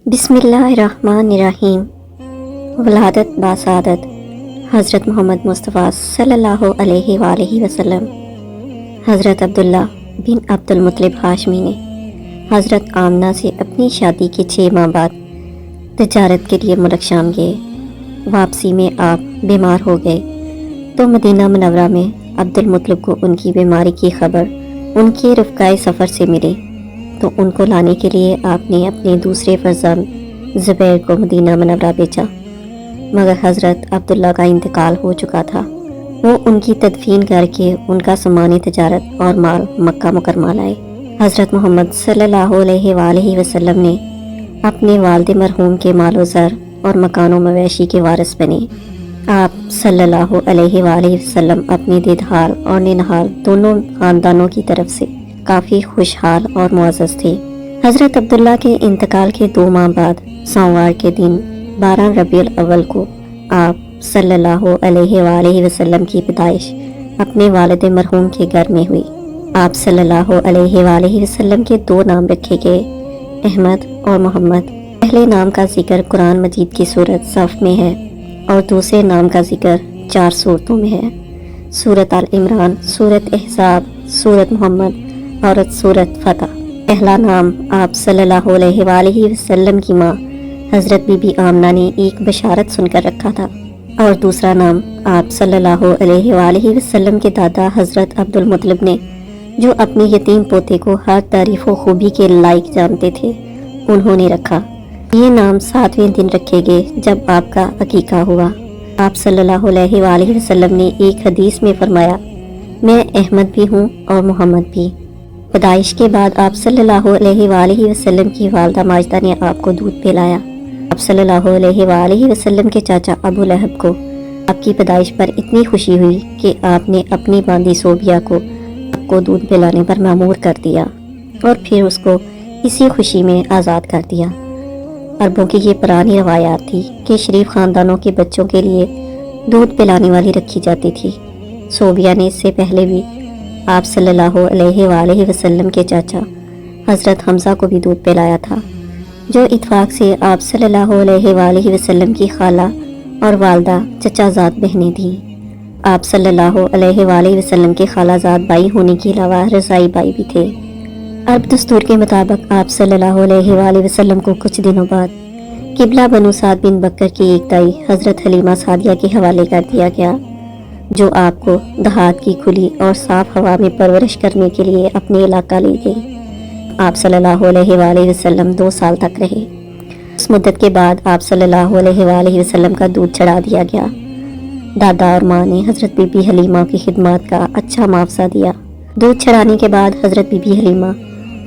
بسم اللہ الرحمن الرحیم۔ ولادت باسعادت حضرت محمد مصطفیٰ صلی اللہ علیہ وآلہ وسلم۔ حضرت عبداللہ بن عبد المطلب ہاشمی نے حضرت آمنہ سے اپنی شادی کے 6 ماہ بعد تجارت کے لیے ملک شام گئے۔ واپسی میں آپ بیمار ہو گئے تو مدینہ منورہ میں عبد المطلب کو ان کی بیماری کی خبر ان کے رفقائے سفر سے ملی تو ان کو لانے کے لیے آپ نے اپنے دوسرے فرزند زبیر کو مدینہ منورہ بھیجا، مگر حضرت عبداللہ کا انتقال ہو چکا تھا۔ وہ ان کی تدفین کر کے ان کا سامان تجارت اور مال مکہ مکرمہ لائے۔ حضرت محمد صلی اللہ علیہ وآلہ وسلم نے اپنے والد مرحوم کے مال و زر اور مکان و مویشی کے وارث بنے۔ آپ صلی اللہ علیہ وآلہ وسلم اپنی دیدہال اور ننہال دونوں خاندانوں کی طرف سے کافی خوشحال اور معزز تھے۔ حضرت عبداللہ کے انتقال کے 2 ماہ بعد سوموار کے دن 12 ربیع الاول کو آپ صلی اللہ علیہ وآلہ وسلم کی پیدائش اپنے والد مرحوم کے گھر میں ہوئی۔ آپ صلی اللہ علیہ وآلہ وسلم کے 2 نام رکھے گئے، احمد اور محمد۔ پہلے نام کا ذکر قرآن مجید کی سورت صف میں ہے اور دوسرے نام کا ذکر 4 سورتوں میں ہے، سورت آل عمران، سورت احزاب، سورت محمد اور سورت فتح۔ پہلا نام آپ صلی اللہ علیہ وآلہ وسلم کی ماں حضرت بی بی آمنہ نے ایک بشارت سن کر رکھا تھا، اور دوسرا نام آپ صلی اللہ علیہ وآلہ وسلم کے دادا حضرت عبد المطلب نے، جو اپنے یتیم پوتے کو ہر تعریف و خوبی کے لائق جانتے تھے، انہوں نے رکھا۔ یہ نام 7ویں دن رکھے گئے جب آپ کا عقیقہ ہوا۔ آپ صلی اللہ علیہ وآلہ وسلم نے ایک حدیث میں فرمایا، میں احمد بھی ہوں اور محمد بھی۔ پیدائش کے بعد آپ صلی اللہ علیہ وآلہ وسلم کی والدہ ماجدہ نے آپ کو دودھ پلایا۔ آپ صلی اللہ علیہ وآلہ وسلم کے چاچا ابو لہب کو آپ کی پیدائش پر اتنی خوشی ہوئی کہ آپ نے اپنی باندی صوبیہ کو آپ کو دودھ پلانے پر مامور کر دیا اور پھر اس کو اسی خوشی میں آزاد کر دیا۔ عربوں کی یہ پرانی روایات تھی کہ شریف خاندانوں کے بچوں کے لیے دودھ پلانے والی رکھی جاتی تھی۔ صوبیہ نے اس سے پہلے بھی آپ صلی اللہ علیہ وآلہ وسلم کے چاچا حضرت حمزہ کو بھی دودھ پلایا تھا، جو اتفاق سے آپ صلی اللہ علیہ وآلہ وسلم کی خالہ اور والدہ چچا زاد بہنیں تھیں۔ آپ صلی اللہ علیہ وآلہ وسلم کے خالہ زاد بھائی ہونے کے علاوہ رضائی بھائی بھی تھے۔ عرب دستور کے مطابق آپ صلی اللہ علیہ وآلہ وسلم کو کچھ دنوں بعد قبلہ بنو سعد بن بکر کی ایک دائی حضرت حلیمہ سعدیہ کے حوالے کر دیا گیا، جو آپ کو دیہات کی کھلی اور صاف ہوا میں پرورش کرنے کے لیے اپنے علاقہ لے گئی۔ آپ صلی اللہ علیہ وآلہ وسلم 2 سال تک رہے۔ اس مدت کے بعد آپ صلی اللہ علیہ وآلہ وسلم کا دودھ چڑھا دیا گیا۔ دادا اور ماں نے حضرت بی بی حلیمہ کی خدمات کا اچھا معاوضہ دیا۔ دودھ چڑھانے کے بعد حضرت بی بی حلیمہ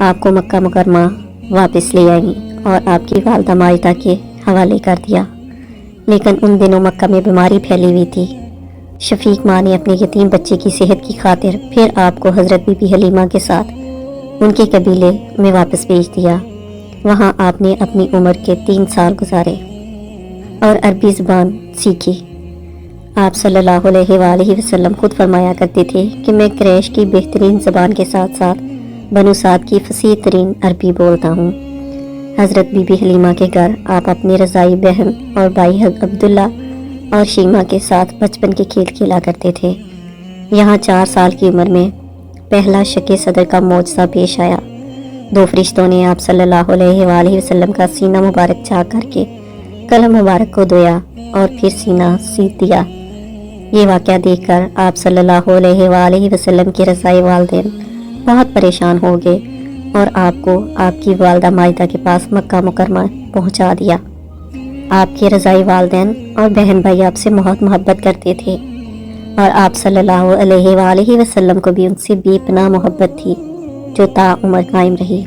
آپ کو مکہ مکرمہ واپس لے آئیں اور آپ کی والدہ ماجدہ کے حوالے کر دیا، لیکن ان دنوں مکہ میں بیماری پھیلی ہوئی تھی۔ شفیق ماں نے اپنے یتیم بچے کی صحت کی خاطر پھر آپ کو حضرت بی بی حلیمہ کے ساتھ ان کے قبیلے میں واپس بھیج دیا۔ وہاں آپ نے اپنی عمر کے 3 سال گزارے اور عربی زبان سیکھی۔ آپ صلی اللہ علیہ وآلہ وسلم خود فرمایا کرتے تھے کہ میں قریش کی بہترین زبان کے ساتھ ساتھ بنو سعد کی فصیح ترین عربی بولتا ہوں۔ حضرت بی بی حلیمہ کے گھر آپ اپنے رضائی بہن اور بھائی عبداللہ اور شیمہ کے ساتھ بچپن کے کھیل کھیلا کرتے تھے۔ یہاں 4 سال کی عمر میں پہلا شق صدر کا معجزہ پیش آیا۔ 2 فرشتوں نے آپ صلی اللہ علیہ وآلہ وسلم کا سینہ مبارک چاک کر کے قلم مبارک کو دھویا اور پھر سینہ سیدھ دیا۔ یہ واقعہ دیکھ کر آپ صلی اللہ علیہ وآلہ وسلم کے رضائی والدین بہت پریشان ہو گئے اور آپ کو آپ کی والدہ ماجدہ کے پاس مکہ مکرمہ پہنچا دیا۔ آپ کے رضائی والدین اور بہن بھائی آپ سے بہت محبت کرتے تھے اور آپ صلی اللہ علیہ وآلہ وسلم کو بھی ان سے بے پناہ محبت تھی، جو تا عمر قائم رہی۔